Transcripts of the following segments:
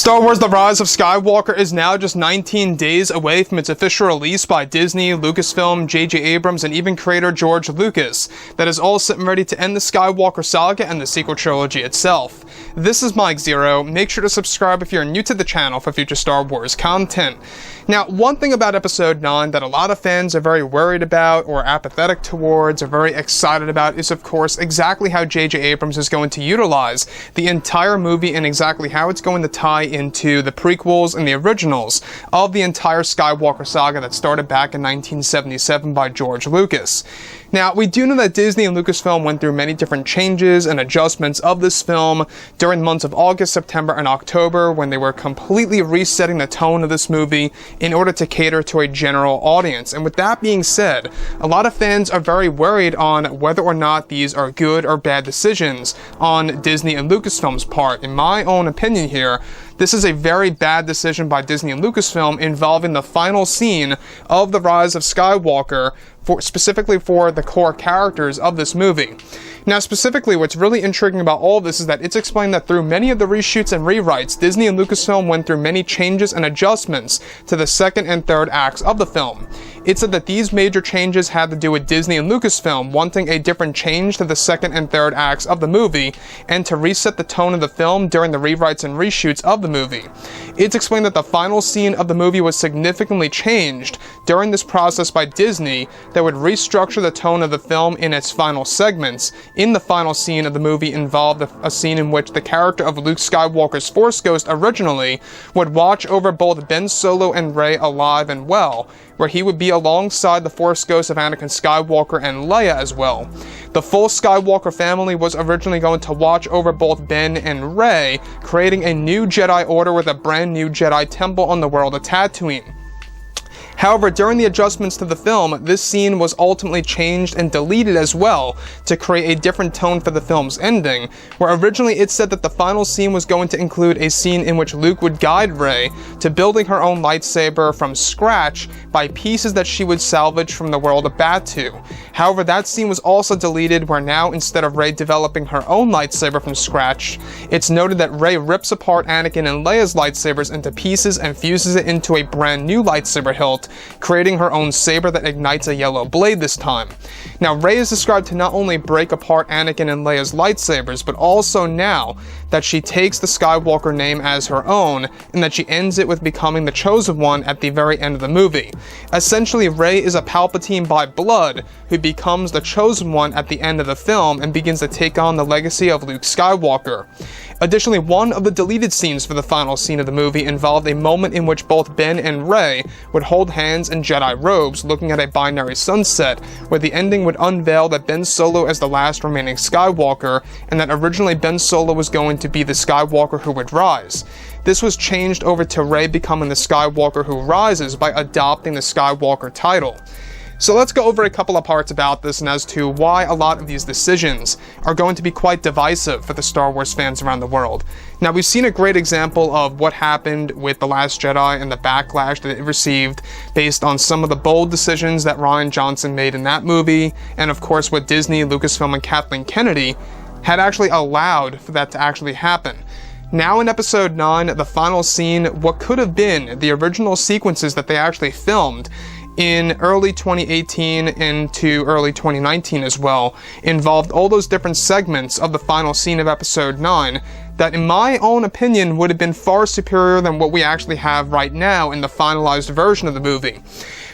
Star Wars The Rise of Skywalker is now just 19 days away from its official release by Disney, Lucasfilm, J.J. Abrams, and even creator George Lucas. That is all set and ready to end the Skywalker saga and the sequel trilogy itself. This is Mike Zero. Make sure to subscribe if you're new to the channel for future Star Wars content. Now, one thing about Episode 9 that a lot of fans are very worried about, or apathetic towards, or very excited about is, of course, exactly how J.J. Abrams is going to utilize the entire movie and exactly how it's going to tie into the prequels and the originals of the entire Skywalker saga that started back in 1977 by George Lucas. Now, we do know that Disney and Lucasfilm went through many different changes and adjustments of this film during the months of August, September, and October when they were completely resetting the tone of this movie in order to cater to a general audience. And with that being said, a lot of fans are very worried on whether or not these are good or bad decisions on Disney and Lucasfilm's part. In my own opinion here, this is a very bad decision by Disney and Lucasfilm involving the final scene of The Rise of Skywalker, specifically for the core characters of this movie. Now, specifically, what's really intriguing about all of this is that it's explained that through many of the reshoots and rewrites, Disney and Lucasfilm went through many changes and adjustments to the second and third acts of the film. It said that these major changes had to do with Disney and Lucasfilm wanting a different change to the second and third acts of the movie and to reset the tone of the film during the rewrites and reshoots of the movie. It's explained that the final scene of the movie was significantly changed during this process by Disney that would restructure the tone of the film in its final segments. In the final scene of the movie involved a scene in which the character of Luke Skywalker's Force Ghost originally would watch over both Ben Solo and Rey alive and well, where he would be alongside the Force Ghosts of Anakin Skywalker and Leia as well. The full Skywalker family was originally going to watch over both Ben and Rey, creating a new Jedi Order with a brand new Jedi Temple on the world of Tatooine. However, during the adjustments to the film, this scene was ultimately changed and deleted as well to create a different tone for the film's ending, where originally it said that the final scene was going to include a scene in which Luke would guide Rey to building her own lightsaber from scratch by pieces that she would salvage from the world of Batuu. However, that scene was also deleted, where now instead of Rey developing her own lightsaber from scratch, it's noted that Rey rips apart Anakin and Leia's lightsabers into pieces and fuses it into a brand new lightsaber hilt, creating her own saber that ignites a yellow blade this time. Now, Rey is described to not only break apart Anakin and Leia's lightsabers, but also now that she takes the Skywalker name as her own, and that she ends it with becoming the Chosen One at the very end of the movie. Essentially, Rey is a Palpatine by blood who becomes the Chosen One at the end of the film and begins to take on the legacy of Luke Skywalker. Additionally, one of the deleted scenes for the final scene of the movie involved a moment in which both Ben and Rey would hold hands in Jedi robes looking at a binary sunset, where the ending would unveil that Ben Solo as the last remaining Skywalker, and that originally Ben Solo was going to be the Skywalker who would rise. This was changed over to Rey becoming the Skywalker who rises by adopting the Skywalker title. So let's go over a couple of parts about this and as to why a lot of these decisions are going to be quite divisive for the Star Wars fans around the world. Now, we've seen a great example of what happened with The Last Jedi and the backlash that it received based on some of the bold decisions that Rian Johnson made in that movie, and of course what Disney, Lucasfilm, and Kathleen Kennedy had actually allowed for that to actually happen. Now in Episode 9, the final scene, what could have been the original sequences that they actually filmed in early 2018 into early 2019 as well, involved all those different segments of the final scene of Episode 9 that, in my own opinion, would have been far superior than what we actually have right now in the finalized version of the movie.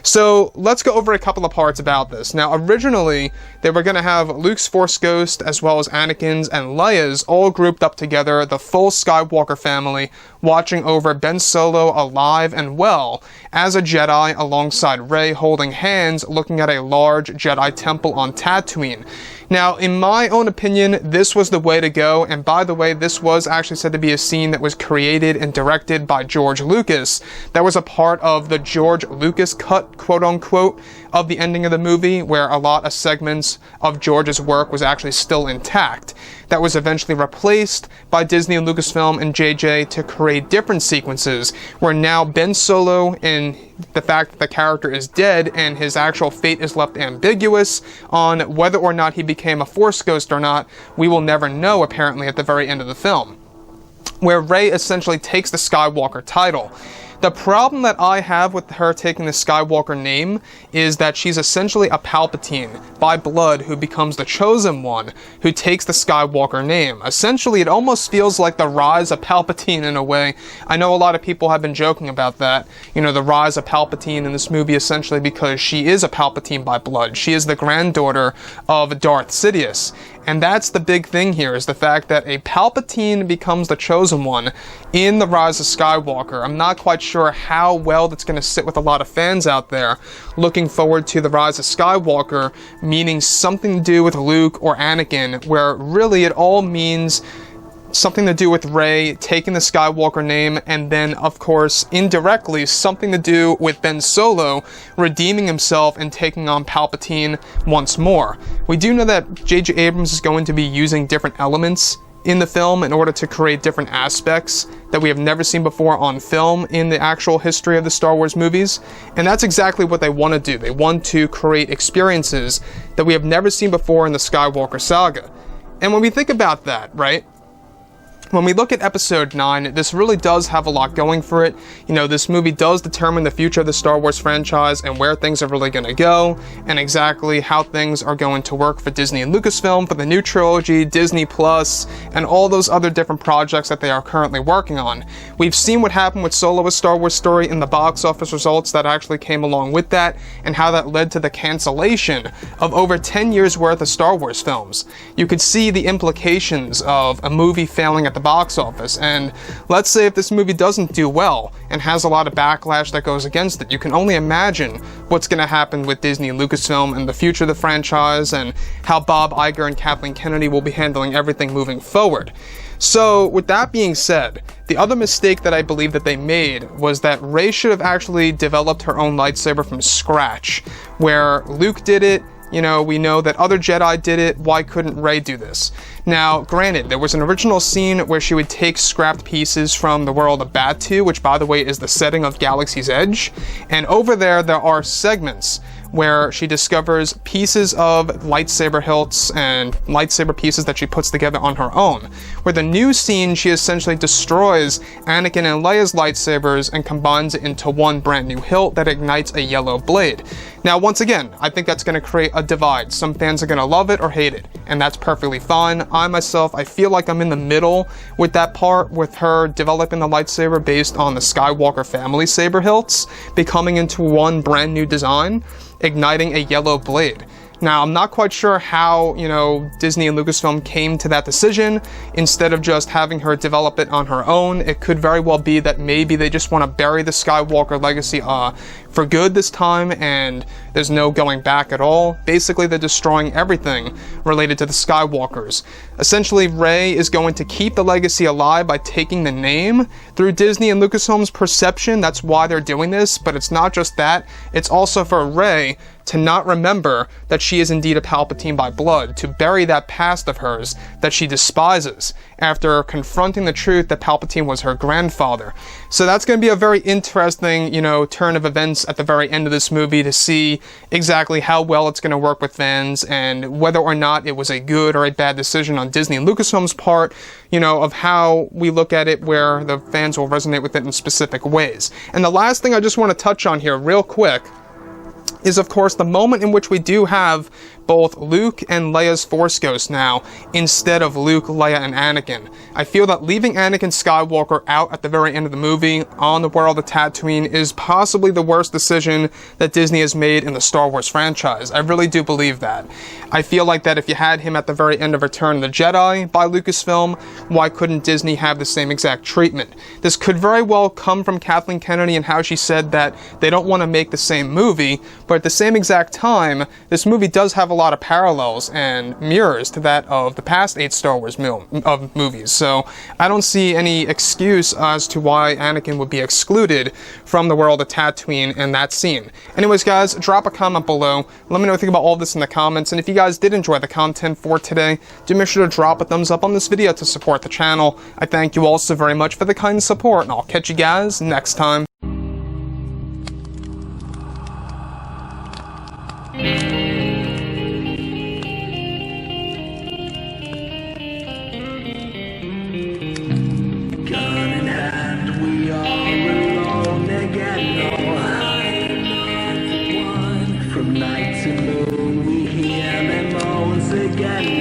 So let's go over a couple of parts about this. Now, originally, they were going to have Luke's Force Ghost as well as Anakin's and Leia's all grouped up together, the full Skywalker family, watching over Ben Solo alive and well as a Jedi alongside Rey holding hands looking at a large Jedi temple on Tatooine. Now, in my own opinion, this was the way to go, and by the way, this was actually said to be a scene that was created and directed by George Lucas. That was a part of the George Lucas cut, quote-unquote, of the ending of the movie, where a lot of segments of George's work was actually still intact. That was eventually replaced by Disney and Lucasfilm and JJ to create different sequences, where now Ben Solo, and the fact that the character is dead and his actual fate is left ambiguous on whether or not he became a Force Ghost or not, we will never know apparently at the very end of the film. where Rey essentially takes the Skywalker title. The problem that I have with her taking the Skywalker name is that she's essentially a Palpatine by blood who becomes the chosen one who takes the Skywalker name. Essentially, it almost feels like the rise of Palpatine in a way. I know a lot of people have been joking about that, you know, the rise of Palpatine in this movie, essentially because she is a Palpatine by blood. She is the granddaughter of Darth Sidious. And that's the big thing here, is the fact that a Palpatine becomes the chosen one in The Rise of Skywalker. I'm not quite sure how well that's going to sit with a lot of fans out there looking forward to The Rise of Skywalker, meaning something to do with Luke or Anakin, where really it all means something to do with Rey taking the Skywalker name, and then, of course, indirectly, something to do with Ben Solo redeeming himself and taking on Palpatine once more. We do know that J.J. Abrams is going to be using different elements in the film in order to create different aspects that we have never seen before on film in the actual history of the Star Wars movies, and that's exactly what they want to do. They want to create experiences that we have never seen before in the Skywalker saga. And when we think about that, right, when we look at Episode 9, this really does have a lot going for it. You know, this movie does determine the future of the Star Wars franchise and where things are really going to go, and exactly how things are going to work for Disney and Lucasfilm for the new trilogy, Disney Plus, and all those other different projects that they are currently working on. We've seen what happened with Solo: A Star Wars Story in the box office results that actually came along with that, and how that led to the cancellation of over 10 years worth of Star Wars films. You could see the implications of a movie failing at the box office, and let's say if this movie doesn't do well and has a lot of backlash that goes against it, you can only imagine what's going to happen with Disney and Lucasfilm and the future of the franchise, and how Bob Iger and Kathleen Kennedy will be handling everything moving forward. So, with that being said, the other mistake that I believe that they made was that Rey should have actually developed her own lightsaber from scratch, where Luke did it. You know, we know that other Jedi did it. Why couldn't Rey do this? Now, granted, there was an original scene where she would take scrapped pieces from the world of Batu, which, by the way, is the setting of Galaxy's Edge. And over there are segments where she discovers pieces of lightsaber hilts and lightsaber pieces that she puts together on her own. Where the new scene, she essentially destroys Anakin and Leia's lightsabers and combines it into one brand new hilt that ignites a yellow blade. Now, once again, I think that's going to create a divide. Some fans are going to love it or hate it, and that's perfectly fine. I feel like I'm in the middle with that part, with her developing the lightsaber based on the Skywalker family saber hilts, becoming into one brand new design, igniting a yellow blade. Now, I'm not quite sure how, Disney and Lucasfilm came to that decision. Instead of just having her develop it on her own, it could very well be that maybe they just want to bury the Skywalker legacy for good this time, and there's no going back at all. Basically, they're destroying everything related to the Skywalkers. Essentially, Rey is going to keep the legacy alive by taking the name through Disney and Lucasfilm's perception. That's why they're doing this, but it's not just that. It's also for Rey to not remember that she is indeed a Palpatine by blood, to bury that past of hers that she despises after confronting the truth that Palpatine was her grandfather. So that's going to be a very interesting, turn of events at the very end of this movie to see exactly how well it's going to work with fans and whether or not it was a good or a bad decision on Disney and Lucasfilm's part, of how we look at it, where the fans will resonate with it in specific ways. And the last thing I just want to touch on here real quick is, of course, the moment in which we do have both Luke and Leia's Force Ghost now, instead of Luke, Leia, and Anakin. I feel that leaving Anakin Skywalker out at the very end of the movie on the world of Tatooine is possibly the worst decision that Disney has made in the Star Wars franchise. I really do believe that. I feel like that if you had him at the very end of Return of the Jedi by Lucasfilm, why couldn't Disney have the same exact treatment? This could very well come from Kathleen Kennedy and how she said that they don't want to make the same movie, but at the same exact time, this movie does have a lot of parallels and mirrors to that of the past 8 Star Wars movies, so I don't see any excuse as to why Anakin would be excluded from the world of Tatooine in that scene. Anyways, guys, drop a comment below. Let me know what you think about all this in the comments, and if you guys did enjoy the content for today, do make sure to drop a thumbs up on this video to support the channel. I thank you all so very much for the kind support, and I'll catch you guys next time. to moon, we hear them once again.